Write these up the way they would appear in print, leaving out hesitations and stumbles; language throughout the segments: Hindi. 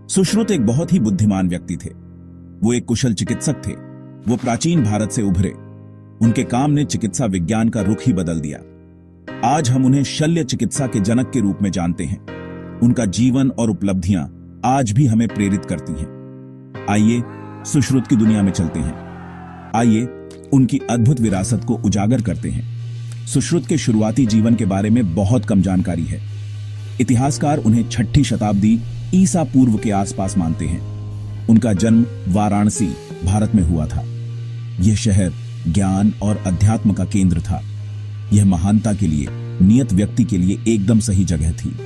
सुश्रुत एक बहुत ही बुद्धिमान व्यक्ति थे। वो एक कुशल चिकित्सक थे। वो प्राचीन भारत से उभरे। उनके काम ने चिकित्सा विज्ञान का रुख ही बदल दिया। आज हम उन्हें शल्य चिकित्सा के जनक के रूप में जानते हैं। उनका जीवन और उपलब्धियां आज भी हमें प्रेरित करती हैं। आइए सुश्रुत की दुनिया में चलते हैं। आइए उनकी अद्भुत विरासत को उजागर करते हैं। सुश्रुत के शुरुआती जीवन के बारे में बहुत कम जानकारी है। इतिहासकार उन्हें 6ठी शताब्दी ईसा पूर्व के आसपास मानते हैं। उनका जन्म वाराणसी, भारत में हुआ था। यह शहर ज्ञान और अध्यात्म का केंद्र था। यह महानता के लिए, नियत व्यक्ति के लिए एकदम सही जगह थी।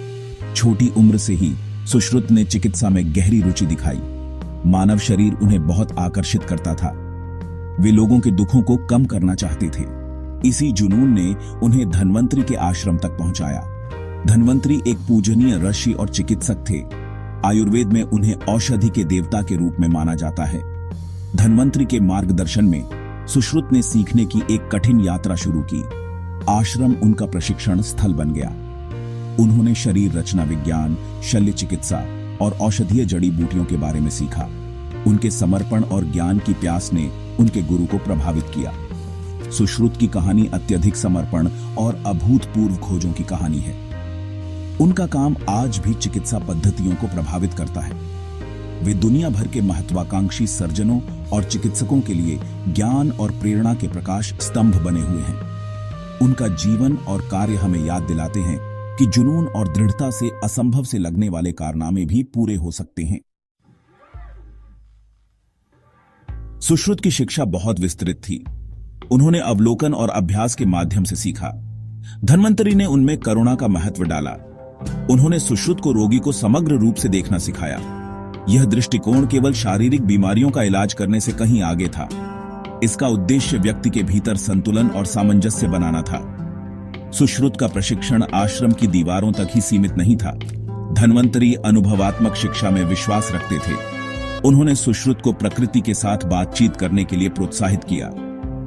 छोटी उम्र से ही सुश्रुत ने चिकित्सा में गहरी रुचि दिखाई। मानव शरीर उन्हें बहुत आकर्षित करता था। वे लोगों के दुखों को कम करना चाहते थे। इसी जुनून ने उन्हें धन्वंतरी के आश्रम तक पहुंचाया। धन्वंतरी एक पूजनीय ऋषि और चिकित्सक थे। आयुर्वेद में उन्हें औषधि के देवता के रूप में माना जाता है। धन्वंतरी के मार्गदर्शन में सुश्रुत ने सीखने की एक कठिन यात्रा शुरू की। आश्रम उनका प्रशिक्षण स्थल बन गया। उन्होंने शरीर रचना विज्ञान, शल्य चिकित्सा और औषधीय जड़ी बूटियों के बारे में सीखा। उनके समर्पण और ज्ञान की प्यास ने उनके गुरु को प्रभावित किया। सुश्रुत की कहानी अत्यधिक समर्पण और अभूतपूर्व खोजों की कहानी है। उनका काम आज भी चिकित्सा पद्धतियों को प्रभावित करता है। वे दुनिया भर के महत्वाकांक्षी सर्जनों और चिकित्सकों के लिए ज्ञान और प्रेरणा के प्रकाश स्तंभ बने हुए हैं। उनका जीवन और कार्य हमें याद दिलाते हैं कि जुनून और दृढ़ता से असंभव से लगने वाले कारनामे भी पूरे हो सकते हैं। सुश्रुत की शिक्षा बहुत विस्तृत थी। उन्होंने अवलोकन और अभ्यास के माध्यम से सीखा। धन्वंतरी ने उनमें करुणा का महत्व डाला। उन्होंने सुश्रुत को रोगी को समग्र रूप से देखना सिखाया। यह दृष्टिकोण केवल शारीरिक बीमारियों का इलाज करने से कहीं आगे था। इसका उद्देश्य व्यक्ति के भीतर संतुलन और सामंजस्य बनाना था। सुश्रुत का प्रशिक्षण आश्रम की दीवारों तक ही सीमित नहीं था। धन्वंतरी अनुभवात्मक शिक्षा में विश्वास रखते थे। उन्होंने सुश्रुत को प्रकृति के साथ बातचीत करने के लिए प्रोत्साहित किया।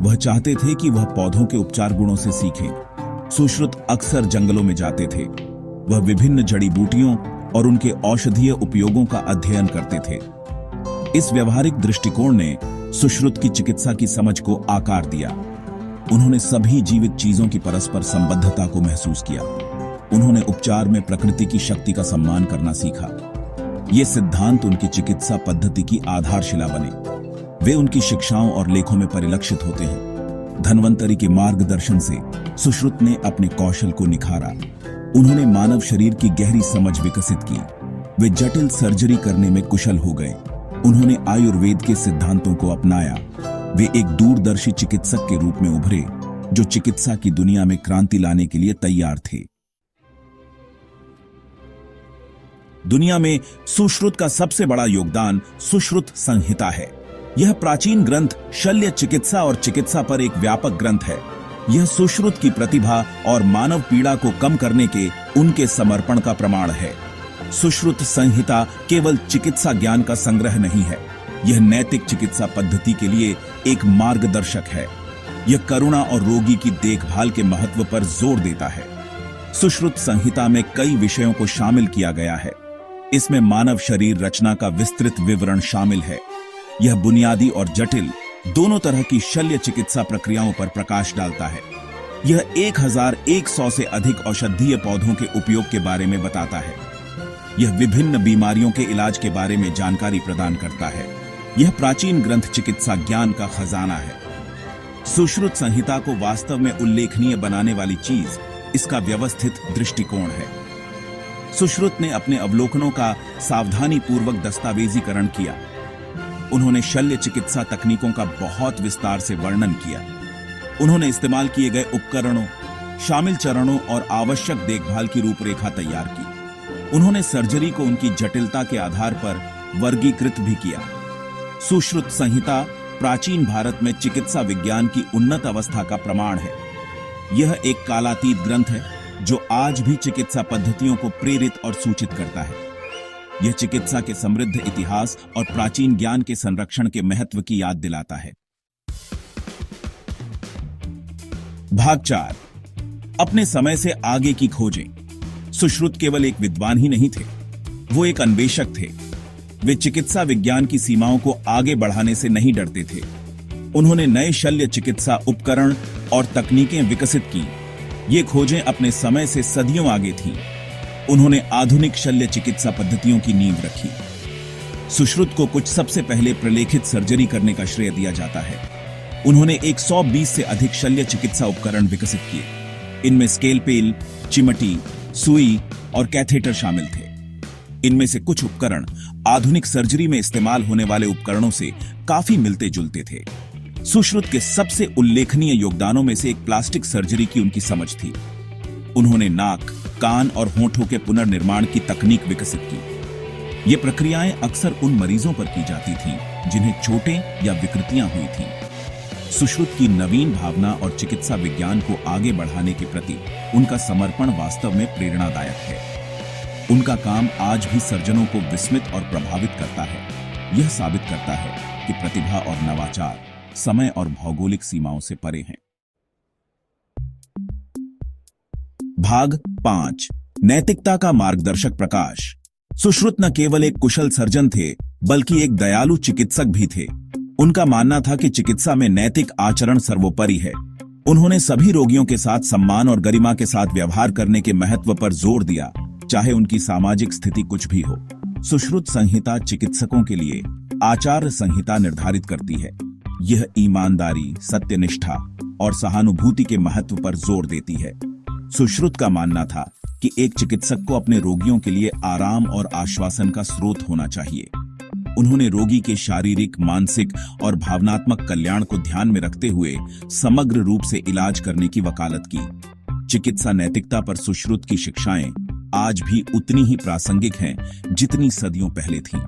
वह चाहते थे कि वह पौधों के उपचार गुणों से सीखें। सुश्रुत अक्सर जंगलों में जाते थे। वह विभिन्न जड़ी बूटियों और उनके औषधीय उपयोगों का अध्ययन करते थे। इस व्यवहारिक दृष्टिकोण ने सुश्रुत की चिकित्सा की समझ को आकार दिया। उन्होंने सभी जीवित चीजों की परस्पर संबद्धता को महसूस किया। उन्होंने उपचार में प्रकृति की शक्ति का सम्मान करना सीखा। ये सिद्धांत उनकी चिकित्सा पद्धति की आधारशिला बने। वे उनकी शिक्षाओं और लेखों में परिलक्षित होते हैं। धन्वंतरी के मार्गदर्शन से सुश्रुत ने अपने कौशल को निखारा। उन्होंने मानव शरीर की गहरी समझ विकसित की। वे जटिल सर्जरी करने में कुशल हो गए। उन्होंने आयुर्वेद के सिद्धांतों को अपनाया। वे एक दूरदर्शी चिकित्सक के रूप में उभरे, जो चिकित्सा की दुनिया में क्रांति लाने के लिए तैयार थे। दुनिया में सुश्रुत का सबसे बड़ा योगदान सुश्रुत संहिता है। यह प्राचीन ग्रंथ शल्य चिकित्सा और चिकित्सा पर एक व्यापक ग्रंथ है। यह सुश्रुत की प्रतिभा और मानव पीड़ा को कम करने के उनके समर्पण का प्रमाण है। सुश्रुत संहिता केवल चिकित्सा ज्ञान का संग्रह नहीं है। यह नैतिक चिकित्सा पद्धति के लिए एक मार्गदर्शक है। यह करुणा और रोगी की देखभाल के महत्व पर जोर देता है। सुश्रुत संहिता में कई विषयों को शामिल किया गया है। इसमें मानव शरीर रचना का विस्तृत विवरण शामिल है। यह बुनियादी और जटिल दोनों तरह की शल्य चिकित्सा प्रक्रियाओं पर प्रकाश डालता है। यह 1100 से अधिक औषधीय पौधों के उपयोग के बारे में बताता है। यह विभिन्न बीमारियों के इलाज के बारे में जानकारी प्रदान करता है। यह प्राचीन ग्रंथ चिकित्सा ज्ञान का खजाना है। सुश्रुत संहिता को वास्तव में उल्लेखनीय बनाने वाली चीज इसका व्यवस्थित दृष्टिकोण है। सुश्रुत ने अपने अवलोकनों का सावधानी पूर्वक दस्तावेजीकरण किया। उन्होंने शल्य चिकित्सा तकनीकों का बहुत विस्तार से वर्णन किया। उन्होंने इस्तेमाल किए गए उपकरणों, शामिल चरणों और आवश्यक देखभाल की रूपरेखा तैयार की। उन्होंने सर्जरी को उनकी जटिलता के आधार पर वर्गीकृत भी किया। सुश्रुत संहिता प्राचीन भारत में चिकित्सा विज्ञान की उन्नत अवस्था का प्रमाण है। यह एक कालातीत ग्रंथ है जो आज भी चिकित्सा पद्धतियों को प्रेरित और सूचित करता है। यह चिकित्सा के समृद्ध इतिहास और प्राचीन ज्ञान के संरक्षण के महत्व की याद दिलाता है। भाग 4, अपने समय से आगे की खोजें। सुश्रुत केवल एक विद्वान ही नहीं थे, वो एक अन्वेषक थे। वे चिकित्सा विज्ञान की सीमाओं को आगे बढ़ाने से नहीं डरते थे। उन्होंने नए शल्य चिकित्सा उपकरण और तकनीकें विकसित की। ये खोजें अपने समय से सदियों आगे थीं। उन्होंने आधुनिक शल्य चिकित्सा पद्धतियों की नींव रखी। सुश्रुत को कुछ सबसे पहले प्रलेखित सर्जरी करने का श्रेय दिया जाता है। उन्होंने 120 से अधिक शल्य चिकित्सा उपकरण विकसित किए। इनमें स्केलपेल, चिमटी, सुई और कैथेटर शामिल थे। इनमें से कुछ उपकरण आधुनिक सर्जरी में इस्तेमाल होने वाले उपकरणों से काफी मिलते जुलते थे। सुश्रुत के सबसे उल्लेखनीय योगदानों में से एक प्लास्टिक सर्जरी की उनकी समझ थी। उन्होंने नाक, कान और होठों के पुनर्निर्माण की तकनीक विकसित की। ये प्रक्रियाएं अक्सर उन मरीजों पर की जाती थीं जिन्हें चोटें या विकृतियां हुई थीं। सुश्रुत की नवीन भावना और चिकित्सा विज्ञान को आगे बढ़ाने के प्रति उनका समर्पण वास्तव में प्रेरणादायक है। उनका काम आज भी सर्जनों को विस्मित और प्रभावित करता है। यह साबित करता है कि प्रतिभा और नवाचार समय और भौगोलिक सीमाओं से परे हैं। भाग 5, नैतिकता का मार्गदर्शक प्रकाश। सुश्रुत न केवल एक कुशल सर्जन थे, बल्कि एक दयालु चिकित्सक भी थे। उनका मानना था कि चिकित्सा में नैतिक आचरण सर्वोपरि है। उन्होंने सभी रोगियों के साथ सम्मान और गरिमा के साथ व्यवहार करने के महत्व पर जोर दिया, चाहे उनकी सामाजिक स्थिति कुछ भी हो। सुश्रुत संहिता चिकित्सकों के लिए आचार संहिता निर्धारित करती है। यह ईमानदारी, सत्यनिष्ठा और सहानुभूति के महत्व पर जोर देती है। सुश्रुत का मानना था कि एक चिकित्सक को अपने रोगियों के लिए आराम और आश्वासन का स्रोत होना चाहिए। उन्होंने रोगी के शारीरिक, मानसिक और भावनात्मक कल्याण को ध्यान में रखते हुए समग्र रूप से इलाज करने की वकालत की। चिकित्सा नैतिकता पर सुश्रुत की शिक्षाएं आज भी उतनी ही प्रासंगिक हैं जितनी सदियों पहले थीं।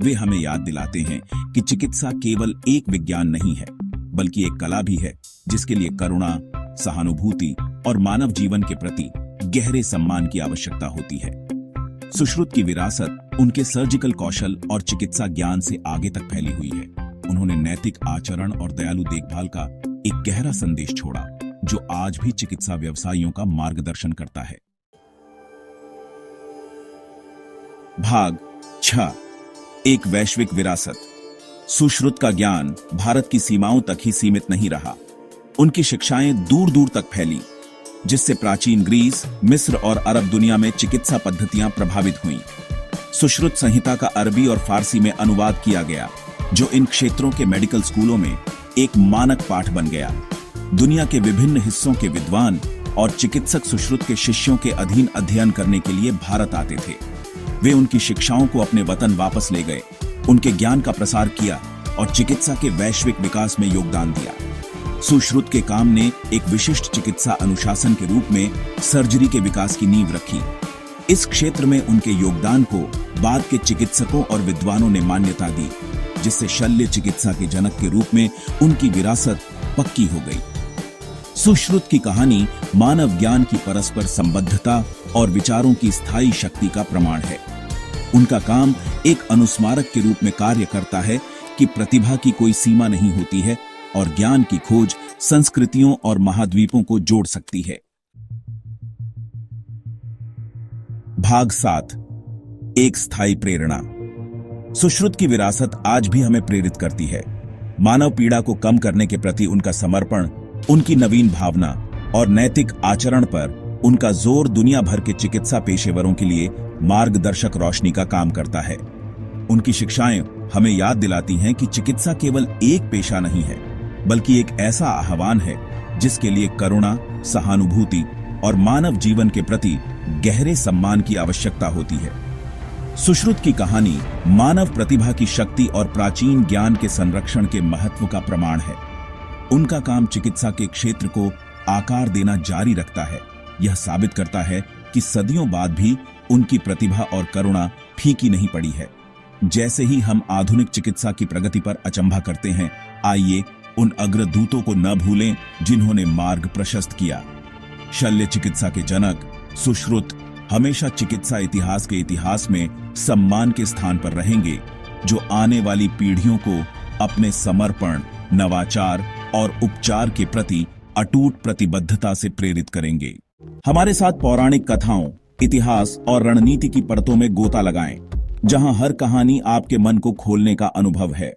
वे हमें याद दिलाते हैं कि चिकित्सा केवल एक विज्ञान नहीं है, बल्कि एक कला भी है जिसके लिए करुणा, सहानुभूति और मानव जीवन के प्रति गहरे सम्मान की आवश्यकता होती है। सुश्रुत की विरासत उनके सर्जिकल कौशल और चिकित्सा ज्ञान से आगे तक फैली हुई है। उन्होंने नैतिक आचरण और दयालु देखभाल का एक गहरा संदेश छोड़ा, जो आज भी चिकित्सा व्यवसायियों का मार्गदर्शन करता है। भाग 6, एक वैश्विक विरासत। सुश्रुत का ज्ञान भारत की सीमाओं तक ही सीमित नहीं रहा। उनकी शिक्षाएं दूर दूर तक फैली, जिससे प्राचीन ग्रीस, मिस्र और अरब दुनिया में चिकित्सा पद्धतियां प्रभावित हुईं। सुश्रुत संहिता का अरबी और फारसी में अनुवाद किया गया, जो इन क्षेत्रों के मेडिकल स्कूलों में एक मानक पाठ बन गया। दुनिया के विभिन्न हिस्सों के विद्वान और चिकित्सक सुश्रुत के शिष्यों के अधीन अध्ययन करने के लिए भारत आते थे। वे उनकी शिक्षाओं को अपने वतन वापस ले गए, उनके ज्ञान का प्रसार किया और चिकित्सा के वैश्विक विकास में योगदान दिया। सुश्रुत के काम ने एक विशिष्ट चिकित्सा अनुशासन के रूप में सर्जरी के विकास की नींव रखी। इस क्षेत्र में उनके योगदान को बाद के चिकित्सकों और विद्वानों ने मान्यता दी, जिससे शल्य चिकित्सा के जनक के रूप में उनकी विरासत पक्की हो गई। सुश्रुत की कहानी मानव ज्ञान की परस्पर संबद्धता और विचारों की स्थायी शक्ति का प्रमाण है। उनका काम एक अनुस्मारक के रूप में कार्य करता है कि प्रतिभा की कोई सीमा नहीं होती है और ज्ञान की खोज संस्कृतियों और महाद्वीपों को जोड़ सकती है। भाग 7, एक स्थायी प्रेरणा। सुश्रुत की विरासत आज भी हमें प्रेरित करती है। मानव पीड़ा को कम करने के प्रति उनका समर्पण, उनकी नवीन भावना और नैतिक आचरण पर उनका जोर दुनिया भर के चिकित्सा पेशेवरों के लिए मार्गदर्शक रोशनी का काम करता है। उनकी शिक्षाएं हमें याद दिलाती हैं कि चिकित्सा केवल एक पेशा नहीं है, बल्कि एक ऐसा आह्वान है जिसके लिए करुणा, सहानुभूति और मानव जीवन के प्रति गहरे सम्मान की आवश्यकता होती है। सुश्रुत की कहानी मानव प्रतिभा की शक्ति और प्राचीन ज्ञान के संरक्षण के महत्व का प्रमाण है। उनका काम चिकित्सा के क्षेत्र को आकार देना जारी रखता है। यह साबित करता है कि सदियों बाद भी उनकी प्रतिभा और करुणा फीकी नहीं पड़ी है। जैसे ही हम आधुनिक चिकित्सा की प्रगति पर अचंभा करते हैं, आइए उन अग्रदूतों को न भूलें जिन्होंने मार्ग प्रशस्त किया। शल्य चिकित्सा के जनक सुश्रुत हमेशा चिकित्सा इतिहास के इतिहास में सम्मान के स्थान पर रहेंगे, जो आने वाली पीढ़ियों को अपने समर्पण, नवाचार और उपचार के प्रति अटूट प्रतिबद्धता से प्रेरित करेंगे। हमारे साथ पौराणिक कथाओं, इतिहास और रणनीति की परतों में गोता लगाएं। जहां हर कहानी आपके मन को खोलने का अनुभव है।